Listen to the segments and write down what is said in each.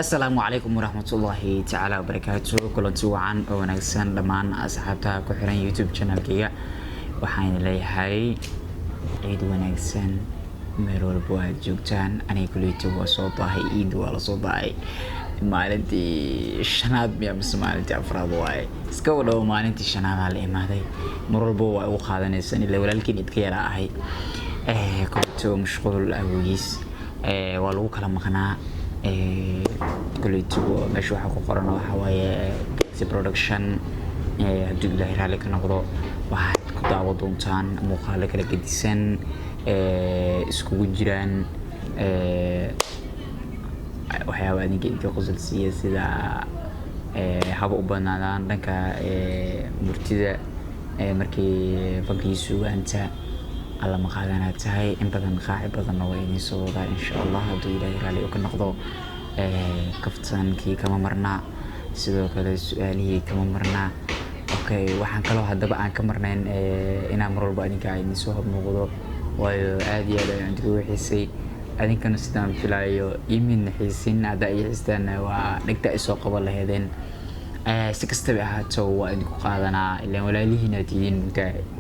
السلام عليكم ورحمة الله تعالى وبركاته. كلنتي وعن ونagsan dhamaan asxaabta ku xiran YouTube channel-kayga. Waxaan leeyahay ciid wanaagsan meel walba aad joogtaan. Aniga kuleyto waa soo baahay ciid waa la soo baahay maalintii shanaad miya mise maalintii afraad waaye iska wadaw maalintii shanaad la imaaday mar walba waa u qaadanaysan ilaa walaalkii idka yara ahay kuleyto mashquul awgiis waa lagu kala maqnaa kuleyto meesha waxa ku qoran waxa waaye production hadii ilaahay raali ka noqdo waxaad ku daawo doontaan muuqaal kala gedisan iskugu jiraan waxyaabo aniga inta qosolsiya sida haba u banaadaan dhanka murtida markii fankiisu anta alla ma qaadana tahay in badan qaaci badan oo inay soo wada insha Allah hadii ilaahay raali ka noqdo kaftankii kama marna sidoo kale su'aalihii kama marna waxaan kaloo hadaba aan ka marnayn inaan mar walba aniga ay soo habnoqdo waayo aad iyo aad ayaan ugu xiisay adinkana sidaan filaayo imin xiisin ada ay xistaan waa dhigta ay soo qaban lahaydeen si kastaba ahaato waa idinku qaadanaa ilaa walaalihiina tiidin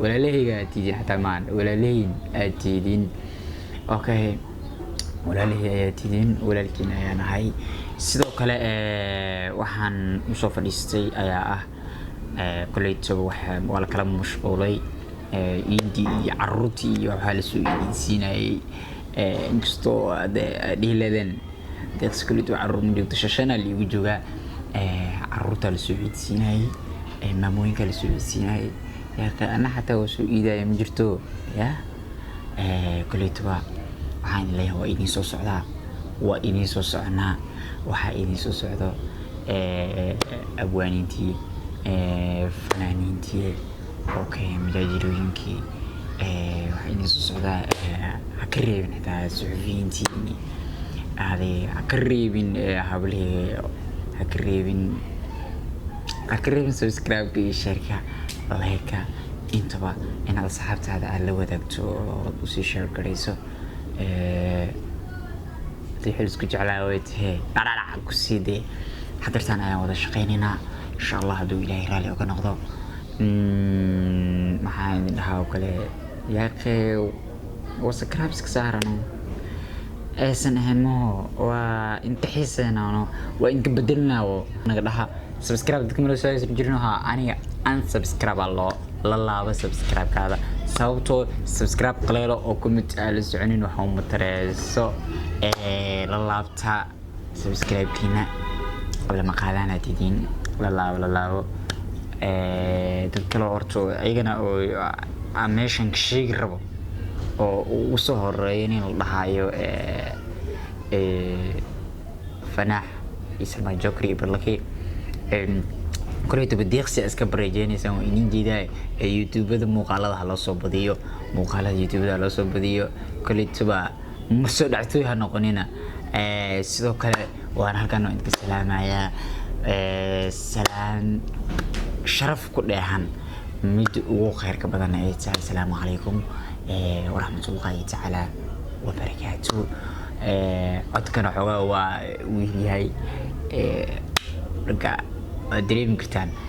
walaalahayga tiidin xataa maan walaalahiin aad tiidin walaalihii ayaa tiidin walaalkiina ayaan ahay sidoo kale waxaan u soo fadhiistay ayaa ah kuleyto waa la kala mashquulay Idiin iyo carruurtii iyo waxa la soo iidinayay inkastoo dhiiladan dadka kuleyto carruur muddo shashana liigu jooga carruurta la soo iidinayay maamooyinka la soo iidinayay ana xataa waa soo iidaya ma jirto kuleyto waxaan leeyahay waa idin soo socdaa waa idin soo soconaa waxa idin soo socdo abwaanintii fanaaniintii majaajirooyinkii waxa idin soo socdaa ha ka reebin xitaa suxufiyiintii ha ka reebin hablihii ha ka reebin subscribe-ka iyo share-ka like-ka intaba inaad asxaabtaada aad la wadaagto oo u sii share garayso hadii isku jeclaa way tahay dharac ku siidee hadartaan ayaan wada shaqeynayna insha Allah haduu ilaahay raali uga noqdo maxaan dhahaa kale yaaqee subscribe iska saarano aysan ahaynmo waa inta xiiseynano waa inta bedelnaawo naga dhaha subscribe dadka ma soo jirno aniga unsubscribe la laabo subscribe kaada sababtoo subscribe qaleelo oo comment la soconin waxa uu matareeso la laabta subscribe kiina wala ma qaadana tidin la laabo dad kale horto ayagana oo meeshan sheeg rabo oo uu soo horeeyay in la dhahayo fanax isma jokri barlaki kuleyto badiiqsi iska bareejeynaysan oo idin jeeday YouTube-da muuqaalada la soo badiyo YouTube-da la soo badiyo kuleyto ba ma soo dhactay ha noqonina sidoo kale waan halkan idin salaamayaa salaan sharaf ku dheehan mid ugu khayrka badan ay tahay assalaamu calaykum waraxmatullaahi tacaala wabarakaatuh codkana xogaa waa wiil yahay dareemi kartaan